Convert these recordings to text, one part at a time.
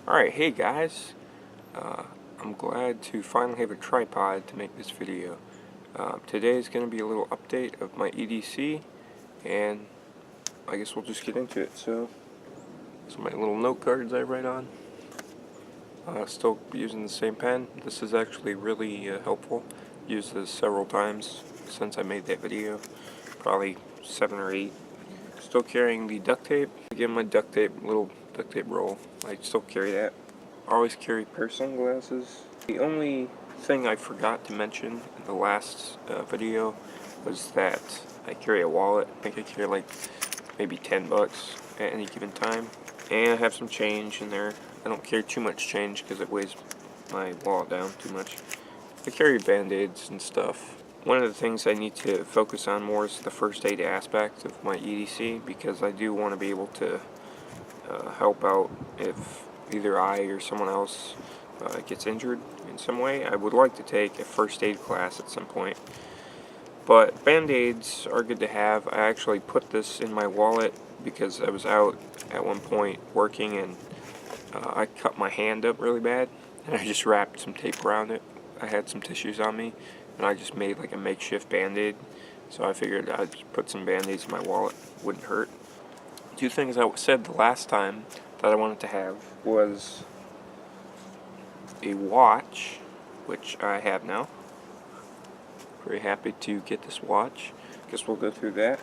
Alright, hey guys, I'm glad to finally have a tripod to make this video. Today is going to be a little update of my EDC, and I guess we'll just get into it. So my little note cards I write on. Still using the same pen. This is actually really helpful. Used this several times since I made that video, probably 7 or 8. Still carrying the duct tape. Again, my little duct tape roll. I still carry that. Always carry pair of sunglasses. The only thing I forgot to mention in the last video was that I carry a wallet. I think I carry like maybe 10 bucks at any given time. And I have some change in there. I don't carry too much change because it weighs my wallet down too much. I carry band-aids and stuff. One of the things I need to focus on more is the first aid aspect of my EDC, because I do want to be able to help out if either I or someone else gets injured in some way. I would like to take a first aid class at some point. But band-aids are good to have. I actually put this in my wallet because I was out at one point working and I cut my hand up really bad, and I just wrapped some tape around it. I had some tissues on me, and I just made like a makeshift band-aid. So I figured I'd just put some band-aids in my wallet. Wouldn't hurt. Two things I said the last time that I wanted to have was a watch, which I have now. Very happy to get this watch. Guess we'll go through that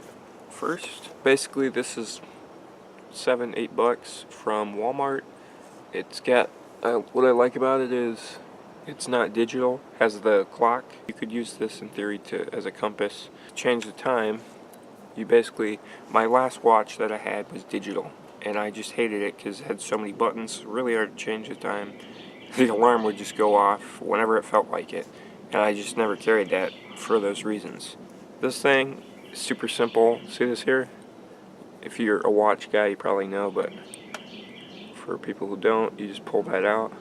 first. Basically, this is $7-8 bucks from Walmart. It's got what I like about it is it's not digital. Has the clock. You could use this in theory as a compass. Change the time. You basically, my last watch that I had was digital, and I just hated it because it had so many buttons. Really hard to change the time. The alarm would just go off whenever it felt like it, and I just never carried that for those reasons. This thing is super simple. See this here? If you're a watch guy, you probably know, but for people who don't, you just pull that out,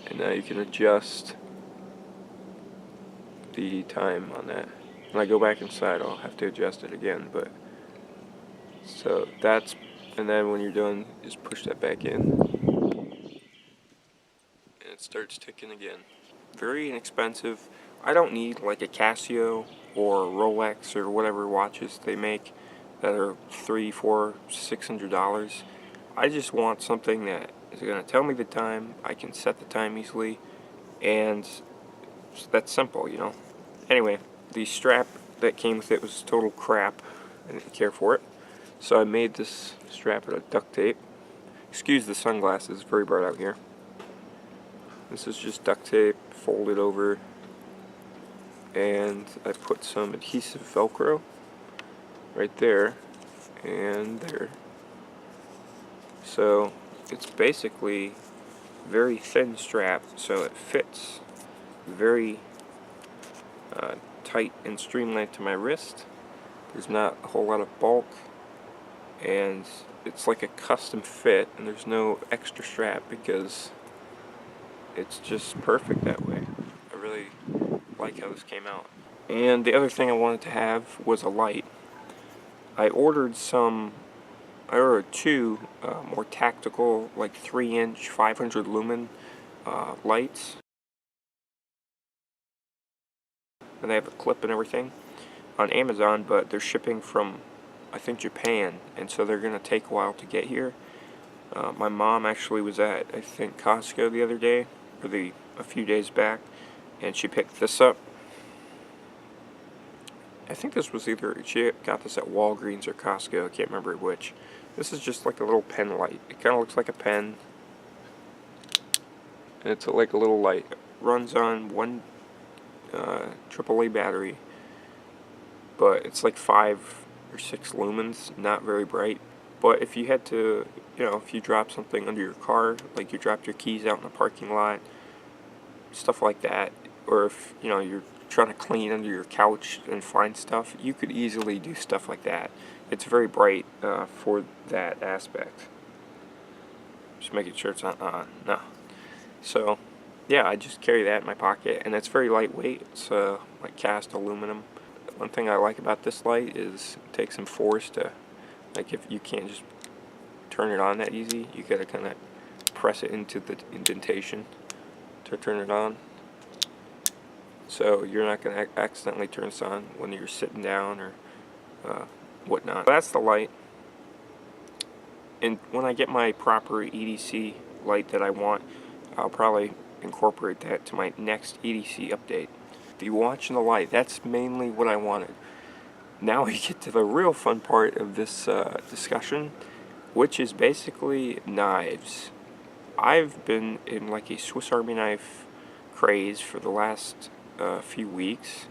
and now you can adjust the time on that. When I go back inside, I'll have to adjust it again, but so that's, and then when you're done, just push that back in, and it starts ticking again. Very inexpensive. I don't need like a Casio or Rolex or whatever watches they make that are $300, $400, $600. I just want something that is going to tell me the time. I can set the time easily, and that's simple, you know. Anyway, the strap that came with it was total crap. I didn't care for it, so I made this strap out of duct tape. Excuse the sunglasses, very bright out here. This is just duct tape folded over, and I put some adhesive Velcro right there and there. So it's basically very thin strap, so it fits very tight and streamlined to my wrist. There's not a whole lot of bulk, and it's like a custom fit, and there's no extra strap because it's just perfect that way. I really like how this came out. And the other thing I wanted to have was a light. I ordered two more tactical, like 3-inch, 500 lumen lights. And they have a clip and everything on Amazon, but they're shipping from, I think, Japan, and so they're going to take a while to get here. My mom actually was at, I think, Costco the other day, or a few days back, and she picked this up. I think this was she got this at Walgreens or Costco, I can't remember which. This is just like a little pen light. It kind of looks like a pen, and it's like a little light. It runs on one AAA battery, but it's like 5 or 6 lumens, not very bright. But if you had to, if you drop something under your car, like you dropped your keys out in a parking lot, stuff like that, or if you're trying to clean under your couch and find stuff, you could easily do stuff like that. It's very bright for that aspect. Just making sure it's not on. No. So yeah, I just carry that in my pocket, and it's very lightweight. It's like cast aluminum. One thing I like about this light is it takes some force to, like, if you can't just turn it on that easy, you gotta kind of press it into the indentation to turn it on. So you're not going to accidentally turn this on when you're sitting down or whatnot. That's the light. And when I get my proper EDC light that I want, I'll probably incorporate that to my next EDC update. If you watch the light, that's mainly what I wanted. Now we get to the real fun part of this discussion, which is basically knives. I've been in like a Swiss Army knife craze for the last few weeks.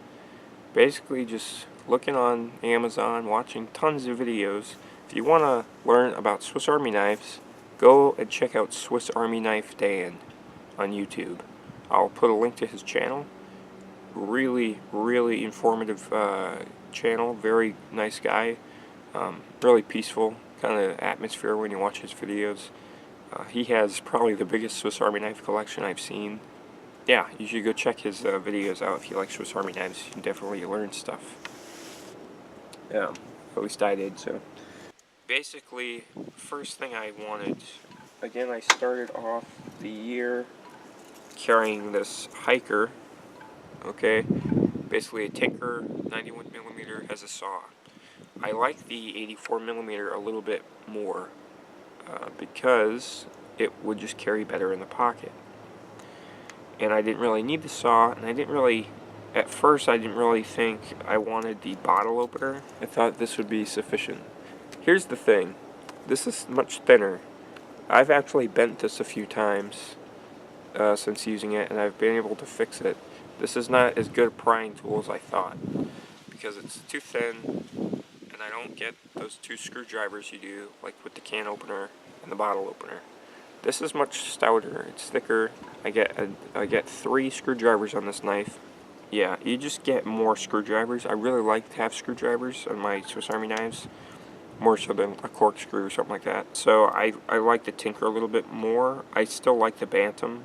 Basically just looking on Amazon, watching tons of videos. If you want to learn about Swiss Army knives, go and check out Swiss Army Knife Dan on YouTube. I'll put a link to his channel. Really informative channel. Very nice guy. Really peaceful kind of atmosphere when you watch his videos. He has probably the biggest Swiss Army knife collection I've seen. Yeah, you should go check his videos out if you like Swiss Army knives. You can definitely learn stuff. Yeah, at least I did. So basically, first thing I wanted, again, I started off the year carrying this hiker. Okay, basically a Tinker 91mm as a saw. I like the 84mm a little bit more because it would just carry better in the pocket. And I didn't really need the saw, and at first I didn't really think I wanted the bottle opener. I thought this would be sufficient. Here's the thing, this is much thinner. I've actually bent this a few times since using it, and I've been able to fix it. This is not as good a prying tool as I thought, because it's too thin, and I don't get those two screwdrivers you do, like with the can opener and the bottle opener. This is much stouter, it's thicker. I get 3 screwdrivers on this knife. Yeah, you just get more screwdrivers. I really like to have screwdrivers on my Swiss Army knives, more so than a corkscrew or something like that. So I like the Tinker a little bit more. I still like the Bantam,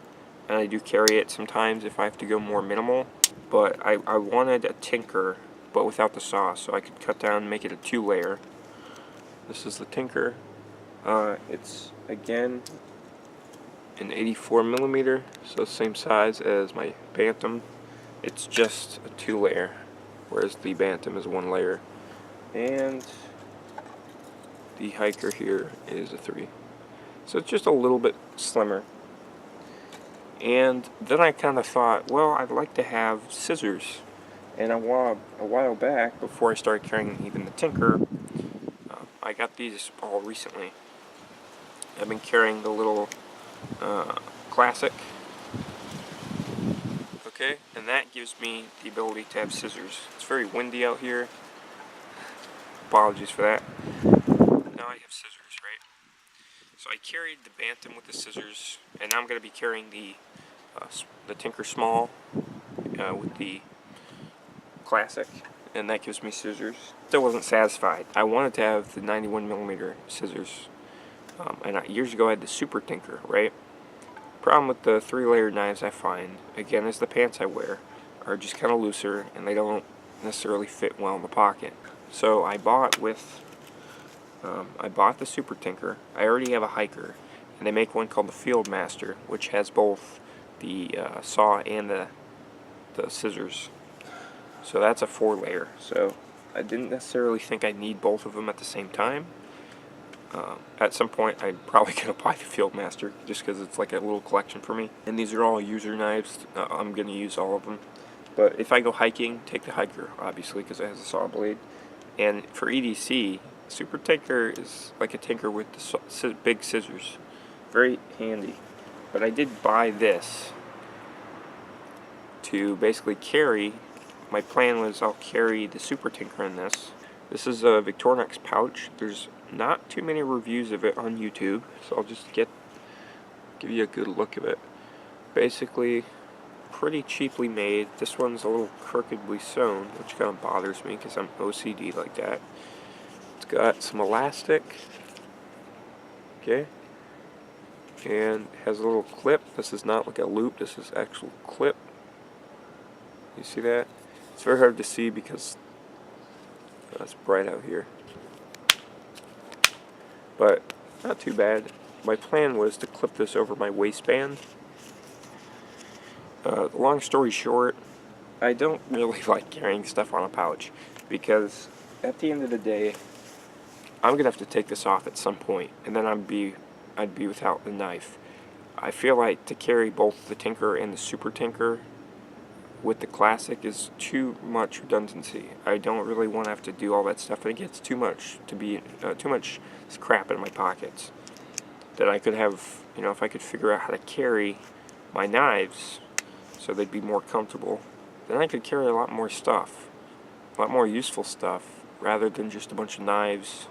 and I do carry it sometimes if I have to go more minimal. But I wanted a Tinker, but without the saw, so I could cut down and make it a 2-layer. This is the Tinker. It's, again, an 84mm, so same size as my Bantam. It's just a 2-layer, whereas the Bantam is 1 layer. And the hiker here is a 3. So it's just a little bit slimmer. And then I kind of thought, well, I'd like to have scissors. And a while back, before I started carrying even the Tinker, I got these all recently. I've been carrying the little Classic. Okay, and that gives me the ability to have scissors. It's very windy out here. Apologies for that. Now I have scissors, right? So I carried the Bantam with the scissors, and now I'm going to be carrying the Tinker Small with the Classic, and that gives me scissors. Still wasn't satisfied. I wanted to have the 91mm scissors, and years ago I had the Super Tinker, right? Problem with the 3-layer knives I find, again, is the pants I wear are just kind of looser, and they don't necessarily fit well in the pocket. So I bought the Super Tinker. I already have a hiker, and they make one called the Field Master, which has both the saw and the scissors. So that's a 4-layer. So I didn't necessarily think I'd need both of them at the same time. At some point, I'm probably going to buy the Field Master just because it's like a little collection for me. And these are all user knives. I'm going to use all of them. But if I go hiking, take the hiker, obviously, because it has a saw blade. And for EDC, Super Tinker is like a Tinker with the big scissors. Very handy. But I did buy this to basically carry. My plan was I'll carry the Super Tinker in this. This is a Victorinox pouch. There's not too many reviews of it on YouTube, so I'll just give you a good look of it. Basically, pretty cheaply made. This one's a little crookedly sewn, which kind of bothers me because I'm OCD like that. It's got some elastic, okay, and has a little clip. This is not like a loop, this is actual clip. You see that? It's very hard to see because it's bright out here. But not too bad. my plan was to clip this over my waistband. Long story short, I don't really like carrying stuff on a pouch, because at the end of the day, I'm gonna have to take this off at some point, and then I'd be without the knife. I feel like to carry both the Tinker and the Super Tinker with the Classic is too much redundancy. I don't really want to have to do all that stuff, and it gets too much crap in my pockets. That I could have, if I could figure out how to carry my knives so they'd be more comfortable, then I could carry a lot more stuff, a lot more useful stuff, rather than just a bunch of knives,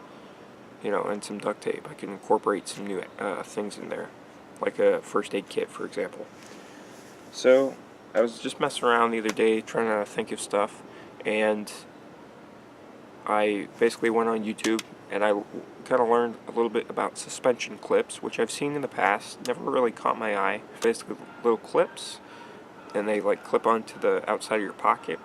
and some duct tape. I can incorporate some new things in there, like a first aid kit, for example. So I was just messing around the other day trying to think of stuff, and I basically went on YouTube and I kind of learned a little bit about suspension clips, which I've seen in the past, never really caught my eye. Basically little clips, and they like clip onto the outside of your pocket.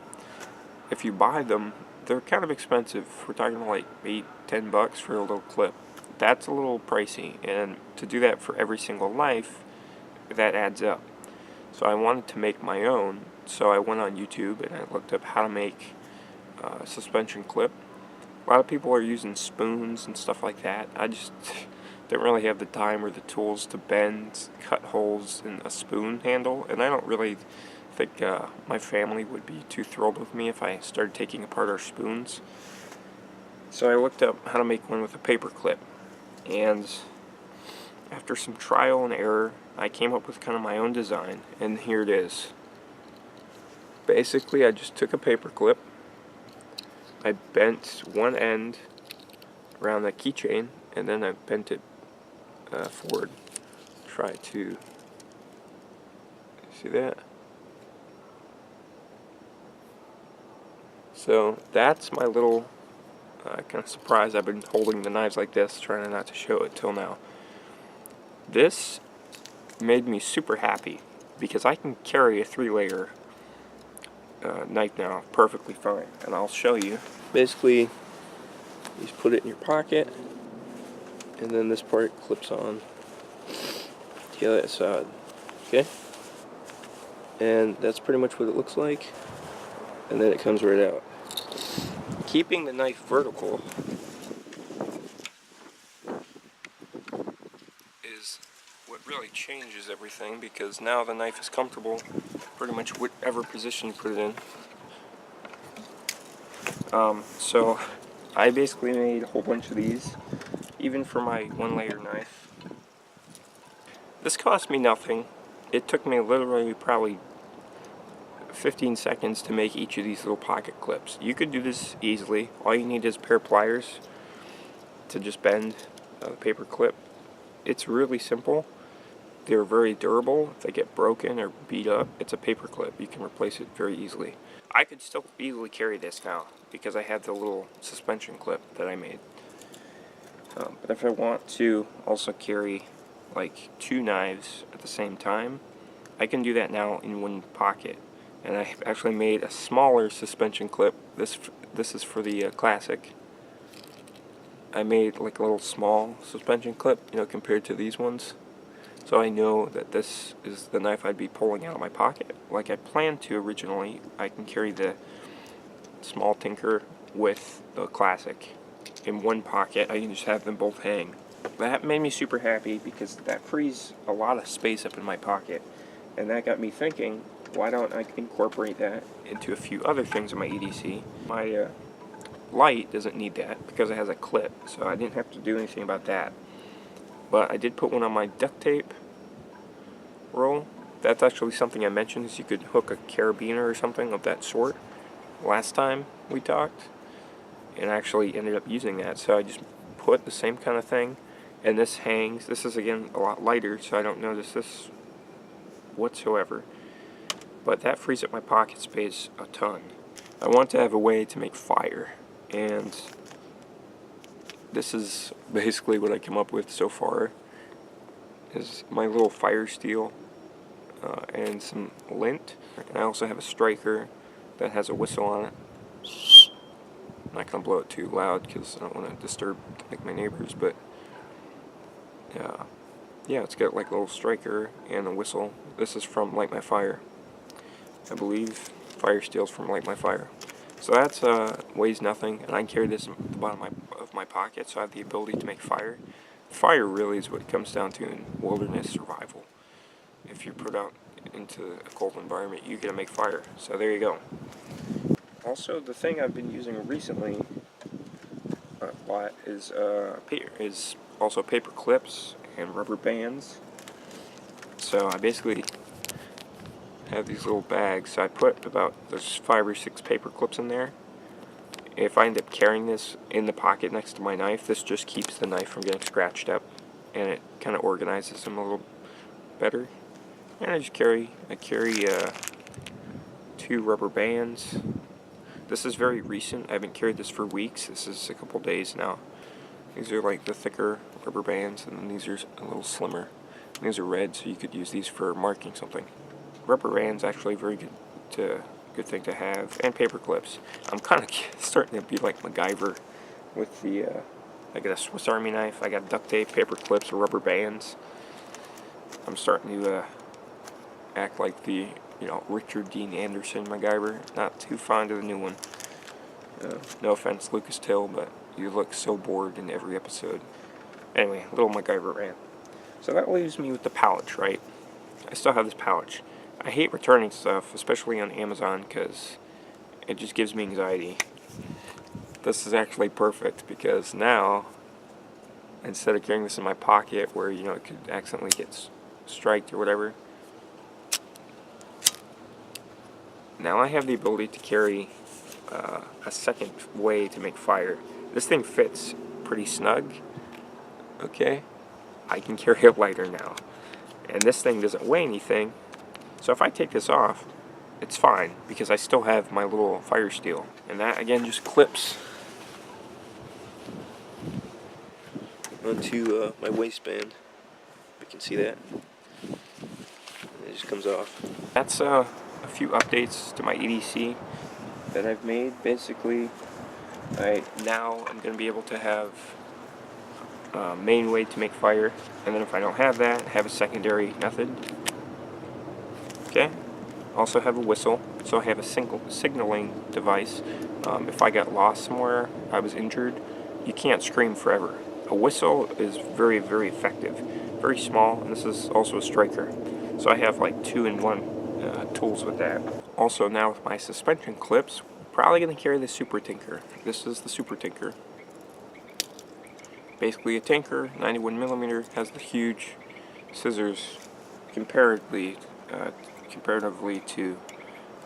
If you buy them, they're kind of expensive. We're talking like $8-10 for a little clip. That's a little pricey, and to do that for every single knife, that adds up. So I wanted to make my own, so I went on YouTube and I looked up how to make a suspension clip. A lot of people are using spoons and stuff like that. I just don't really have the time or the tools to bend, cut holes in a spoon handle, and I don't really think my family would be too thrilled with me if I started taking apart our spoons. So I looked up how to make one with a paper clip, and after some trial and error, I came up with kind of my own design, and here it is. Basically, I just took a paper clip, I bent one end around the keychain, and then I bent it forward. Try to see that. So that's my little kind of surprise. I've been holding the knives like this, trying not to show it till now. This made me super happy because I can carry a 3-layer knife now perfectly fine, and I'll show you. Basically, you just put it in your pocket, and then this part clips on the other side. Okay, and that's pretty much what it looks like, and then it comes right out. Keeping the knife vertical is what really changes everything, because now the knife is comfortable pretty much whatever position you put it in. So I basically made a whole bunch of these, even for my 1-layer knife. This cost me nothing. It took me literally probably 15 seconds to make each of these little pocket clips. You could do this easily. All you need is a pair of pliers to just bend the paper clip. It's really simple. They're very durable. If they get broken or beat up, it's a paper clip. You can replace it very easily. I could still easily carry this now because I have the little suspension clip that I made. But if I want to also carry like 2 knives at the same time, I can do that now in one pocket. And I actually made a smaller suspension clip. This is for the Classic. I made like a little small suspension clip, compared to these ones. So I know that this is the knife I'd be pulling out of my pocket. Like I planned to originally, I can carry the small Tinker with the Classic in one pocket. I can just have them both hang. That made me super happy because that frees a lot of space up in my pocket. And that got me thinking, why don't I incorporate that into a few other things in my EDC? My light doesn't need that because it has a clip, so I didn't have to do anything about that. But I did put one on my duct tape roll. That's actually something I mentioned, is you could hook a carabiner or something of that sort last time we talked, and I actually ended up using that. So I just put the same kind of thing, and this hangs. This is again a lot lighter, so I don't notice this whatsoever, but that frees up my pocket space a ton. I want to have a way to make fire, and this is basically what I came up with so far, is my little fire steel and some lint. And I also have a striker that has a whistle on it. I'm not going to blow it too loud because I don't want to disturb like my neighbors, but yeah, Yeah, it's got like a little striker and a whistle. This is from Light My Fire. I believe fire steel's from Light My Fire. So that's weighs nothing, and I can carry this at the bottom of my pocket, so I have the ability to make fire. Fire really is what it comes down to in wilderness survival. If you're put out into a cold environment, you gotta make fire. So there you go. Also, the thing I've been using recently a lot is also paper clips and rubber bands. So I basically have these little bags. So I put there's 5 or 6 paper clips in there. If I end up carrying this in the pocket next to my knife, this just keeps the knife from getting scratched up, and it kind of organizes them a little better. And I carry 2 rubber bands. This is very recent. I haven't carried this for weeks. This is a couple days now. These are like the thicker rubber bands, and then these are a little slimmer. And these are red, so you could use these for marking something. Rubber bands actually very good thing to have, and paper clips. I'm kind of starting to be like Macgyver with the I got a Swiss Army knife, I got duct tape, paper clips, rubber bands. I'm starting to act like the Richard Dean Anderson Macgyver. Not too fond of the new one. No offense, Lucas Till, but you look so bored in every episode. Anyway, little Macgyver rant. So that leaves me with the pouch, right? I still have this pouch. I hate returning stuff, especially on Amazon, because it just gives me anxiety. This is actually perfect, because now, instead of carrying this in my pocket where, it could accidentally get striked or whatever, now I have the ability to carry a second way to make fire. This thing fits pretty snug, okay? I can carry a lighter now. And this thing doesn't weigh anything. So if I take this off, it's fine, because I still have my little fire steel. And that, again, just clips onto my waistband. You can see that. And it just comes off. That's a few updates to my EDC that I've made. Basically, now I'm going to be able to have a main way to make fire. And then if I don't have that, have a secondary method. Okay. Also have a whistle, so I have a signaling device. If I got lost somewhere, I was injured, you can't scream forever. A whistle is very, very effective. Very small, and this is also a striker. So I have like 2-in-1 tools with that. Also now with my suspension clips, probably going to carry the Super Tinker. This is the Super Tinker. Basically a tinker, 91mm, has the huge scissors comparatively to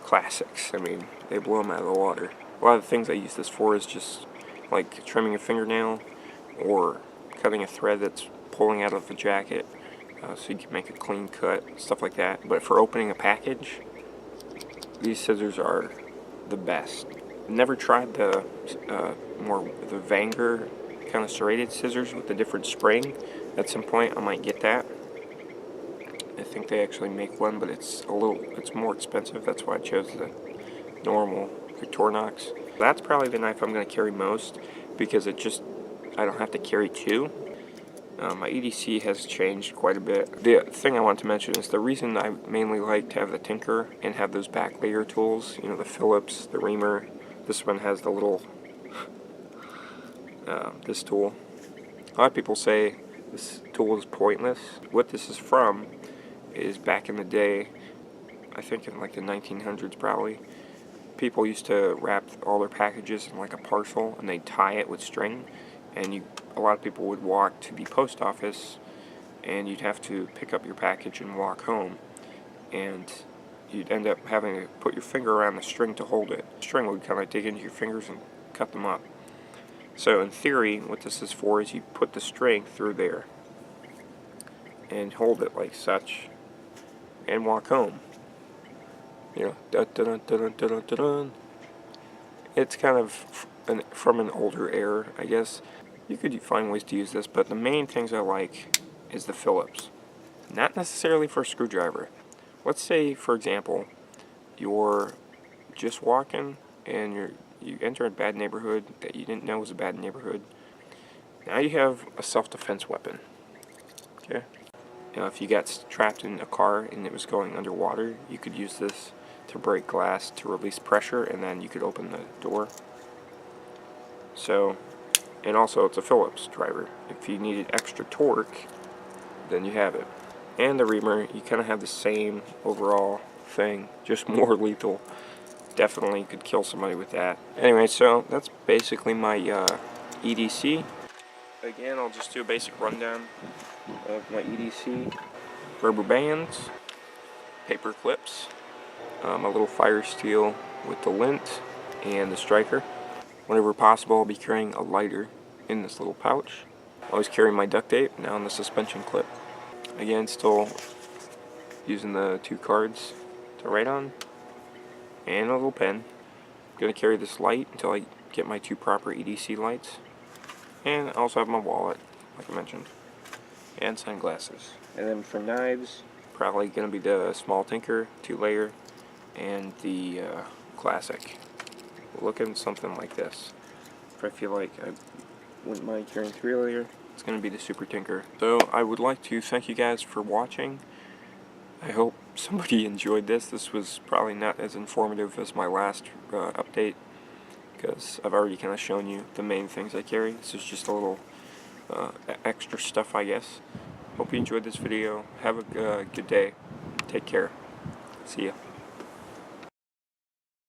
classics. I mean, they blow them out of the water. A lot of the things I use this for is just like trimming a fingernail or cutting a thread that's pulling out of a jacket, so you can make a clean cut, stuff like that. But for opening a package, these scissors are the best. Never tried the Vanger kind of serrated scissors with a different spring. At some point I might get that. I think they actually make one, but it's more expensive. That's why I chose the normal Victorinox. That's probably the knife I'm going to carry most, because I don't have to carry 2. My EDC has changed quite a bit. The thing I want to mention is the reason I mainly like to have the Tinker and have those back layer tools, the Phillips, the Reamer. This one has the little, this tool. A lot of people say this tool is pointless. What this is from is back in the day, I think in like the 1900s probably, people used to wrap all their packages in like a parcel, and they'd tie it with string, and a lot of people would walk to the post office, and you'd have to pick up your package and walk home, and you'd end up having to put your finger around the string to hold it. The string would kind of dig into your fingers and cut them up. So in theory, what this is for is you put the string through there and hold it like such and walk home. It's kind of from an older era, I guess. You could find ways to use this, but the main things I like is the Phillips. Not necessarily for a screwdriver. Let's say, for example, you're just walking and you enter a bad neighborhood that you didn't know was a bad neighborhood. Now you have a self-defense weapon. Okay? if you got trapped in a car and it was going underwater, you could use this to break glass to release pressure, and then you could open the door. So, and also it's a Phillips driver. If you needed extra torque, then you have it. And the reamer, you kind of have the same overall thing, just more lethal. Definitely could kill somebody with that. Anyway, so that's basically my EDC. Again, I'll just do a basic rundown of my EDC. Rubber bands, paper clips, a little fire steel with the lint and the striker. Whenever possible, I'll be carrying a lighter in this little pouch. Always carry my duct tape now on the suspension clip. Again, still using the 2 cards to write on, and a little pen. I'm going to carry this light until I get my 2 proper EDC lights. And I also have my wallet, like I mentioned, and sunglasses. And then for knives, probably going to be the small tinker, 2-layer, and the classic. Looking something like this. If I feel like I wouldn't mind carrying 3-layer, it's going to be the super tinker. So I would like to thank you guys for watching. I hope somebody enjoyed this. This was probably not as informative as my last update, because I've already kind of shown you the main things I carry. This is just a little extra stuff, I guess. Hope you enjoyed this video. Have a good day. Take care. See ya.